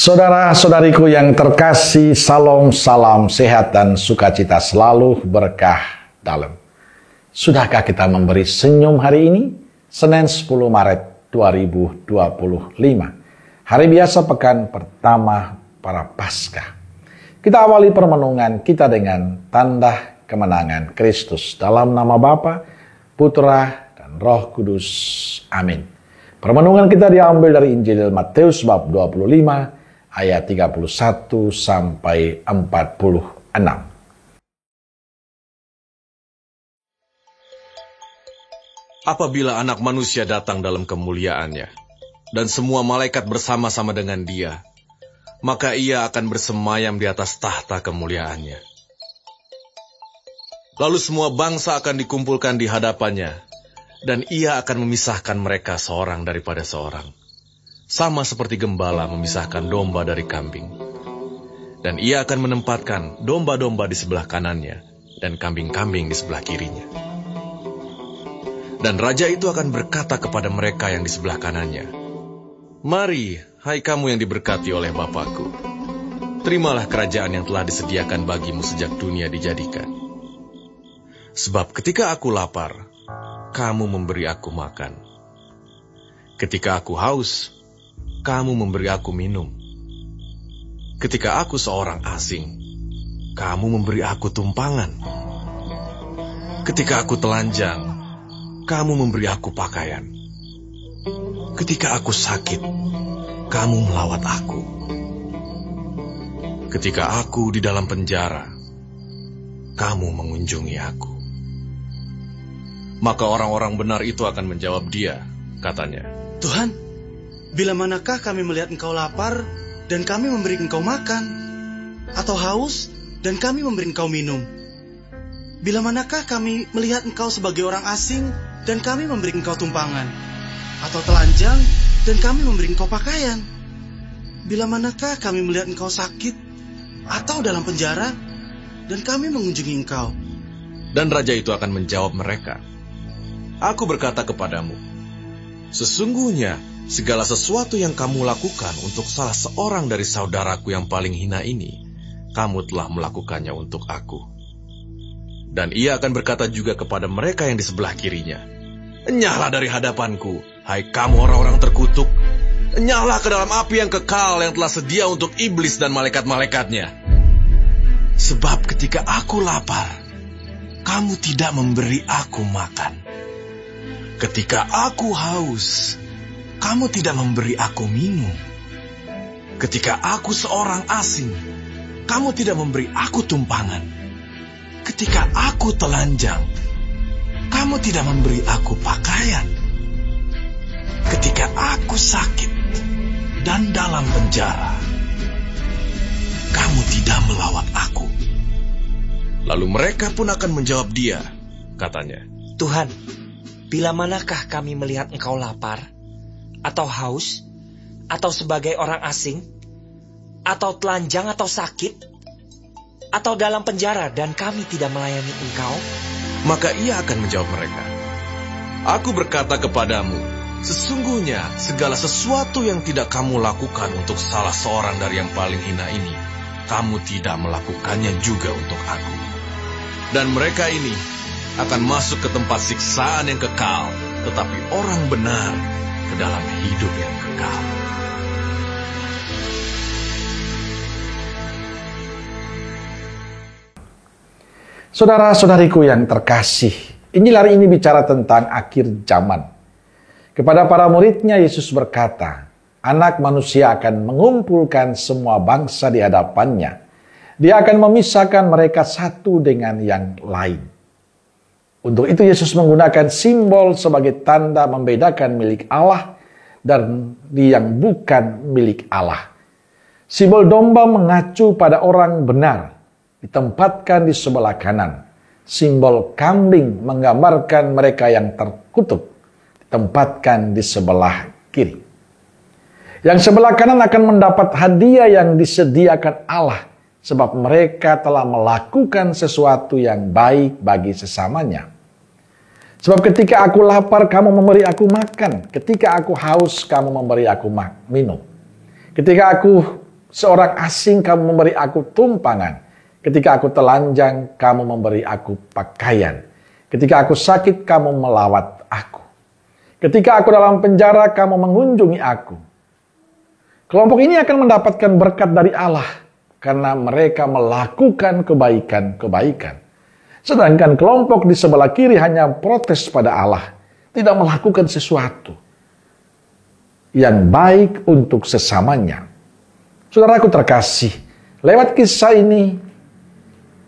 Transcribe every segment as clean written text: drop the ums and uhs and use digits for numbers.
Saudara-saudariku yang terkasih, salam sehat dan sukacita selalu, berkah dalam. Sudahkah kita memberi senyum hari ini? Senin 10 Maret 2025. Hari biasa pekan pertama para Paskah. Kita awali permenungan kita dengan tanda kemenangan Kristus. Dalam nama Bapa, Putra, dan Roh Kudus. Amin. Permenungan kita diambil dari Injil Matius bab 25, ayat 31 sampai 46. Apabila Anak Manusia datang dalam kemuliaannya, dan semua malaikat bersama-sama dengan Dia, maka Ia akan bersemayam di atas tahta kemuliaannya. Lalu semua bangsa akan dikumpulkan di hadapannya, dan Ia akan memisahkan mereka seorang daripada seorang, sama seperti gembala memisahkan domba dari kambing. Dan Ia akan menempatkan domba-domba di sebelah kanannya, dan kambing-kambing di sebelah kirinya. Dan Raja itu akan berkata kepada mereka yang di sebelah kanannya, "Mari, hai kamu yang diberkati oleh Bapa-Ku, terimalah kerajaan yang telah disediakan bagimu sejak dunia dijadikan. Sebab ketika aku lapar, kamu memberi aku makan. Ketika aku haus, kamu memberi aku minum. Ketika aku seorang asing, kamu memberi aku tumpangan. Ketika aku telanjang, kamu memberi aku pakaian. Ketika aku sakit, kamu melawat aku. Ketika aku di dalam penjara, kamu mengunjungi aku." Maka orang-orang benar itu akan menjawab Dia, katanya, "Tuhan, bila manakah kami melihat Engkau lapar, dan kami memberi Engkau makan, atau haus, dan kami memberi Engkau minum? Bila manakah kami melihat Engkau sebagai orang asing, dan kami memberi Engkau tumpangan, atau telanjang, dan kami memberi Engkau pakaian? Bila manakah kami melihat Engkau sakit, atau dalam penjara, dan kami mengunjungi Engkau?" Dan Raja itu akan menjawab mereka, "Aku berkata kepadamu, sesungguhnya segala sesuatu yang kamu lakukan untuk salah seorang dari saudaraku yang paling hina ini, kamu telah melakukannya untuk aku." Dan Ia akan berkata juga kepada mereka yang di sebelah kirinya, "Enyahlah dari hadapanku, hai kamu orang-orang terkutuk. Enyahlah ke dalam api yang kekal yang telah sedia untuk iblis dan malaikat-malaikatnya. Sebab ketika aku lapar, kamu tidak memberi aku makan. Ketika aku haus, kamu tidak memberi aku minum. Ketika aku seorang asing, kamu tidak memberi aku tumpangan. Ketika aku telanjang, kamu tidak memberi aku pakaian. Ketika aku sakit dan dalam penjara, kamu tidak melawat aku." Lalu mereka pun akan menjawab Dia, katanya, "Tuhan, bila manakah kami melihat Engkau lapar, atau haus, atau sebagai orang asing, atau telanjang atau sakit, atau dalam penjara, dan kami tidak melayani Engkau?" Maka Ia akan menjawab mereka, "Aku berkata kepadamu, sesungguhnya segala sesuatu yang tidak kamu lakukan untuk salah seorang dari yang paling hina ini, kamu tidak melakukannya juga untuk aku." Dan mereka ini akan masuk ke tempat siksaan yang kekal, tetapi orang benar ke dalam hidup yang kekal. Saudara-saudariku yang terkasih, Injil hari ini bicara tentang akhir zaman. Kepada para muridnya Yesus berkata, Anak Manusia akan mengumpulkan semua bangsa di hadapannya. Dia akan memisahkan mereka satu dengan yang lain. Untuk itu Yesus menggunakan simbol sebagai tanda membedakan milik Allah dan yang bukan milik Allah. Simbol domba mengacu pada orang benar, ditempatkan di sebelah kanan. Simbol kambing menggambarkan mereka yang terkutuk, ditempatkan di sebelah kiri. Yang sebelah kanan akan mendapat hadiah yang disediakan Allah, sebab mereka telah melakukan sesuatu yang baik bagi sesamanya. Sebab ketika aku lapar, kamu memberi aku makan. Ketika aku haus, kamu memberi aku minum. Ketika aku seorang asing kamu memberi aku tumpangan. Ketika aku telanjang, kamu memberi aku pakaian. Ketika aku sakit, kamu melawat aku. Ketika aku dalam penjara, kamu mengunjungi aku. Kelompok ini akan mendapatkan berkat dari Allah karena mereka melakukan kebaikan-kebaikan. Sedangkan kelompok di sebelah kiri hanya protes pada Allah, tidak melakukan sesuatu yang baik untuk sesamanya. Saudaraku terkasih, lewat kisah ini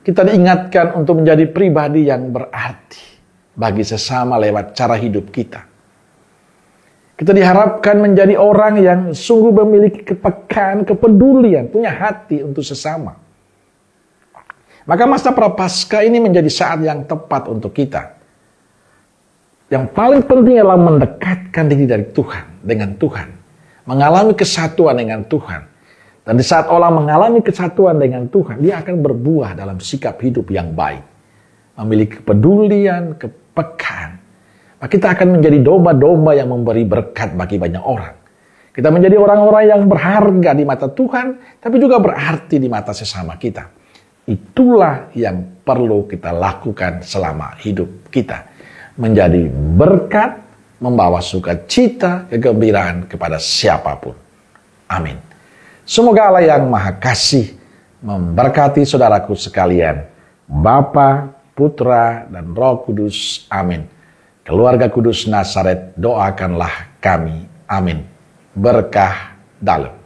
kita diingatkan untuk menjadi pribadi yang berarti bagi sesama lewat cara hidup kita. Kita diharapkan menjadi orang yang sungguh memiliki kepekaan, kepedulian, punya hati untuk sesama. Maka masa Prapaskah ini menjadi saat yang tepat untuk kita. Yang paling penting adalah mendekatkan diri dari Tuhan, dengan Tuhan. Mengalami kesatuan dengan Tuhan. Dan di saat orang mengalami kesatuan dengan Tuhan, dia akan berbuah dalam sikap hidup yang baik. Memiliki kepedulian, kepekaan. Maka kita akan menjadi domba-domba yang memberi berkat bagi banyak orang. Kita menjadi orang-orang yang berharga di mata Tuhan, tapi juga berarti di mata sesama kita. Itulah yang perlu kita lakukan selama hidup kita. Menjadi berkat, membawa sukacita, kegembiraan kepada siapapun. Amin. Semoga Allah yang Maha Kasih memberkati saudaraku sekalian. Bapa, Putra, dan Roh Kudus. Amin. Keluarga Kudus Nazaret, doakanlah kami. Amin. Berkah dalam.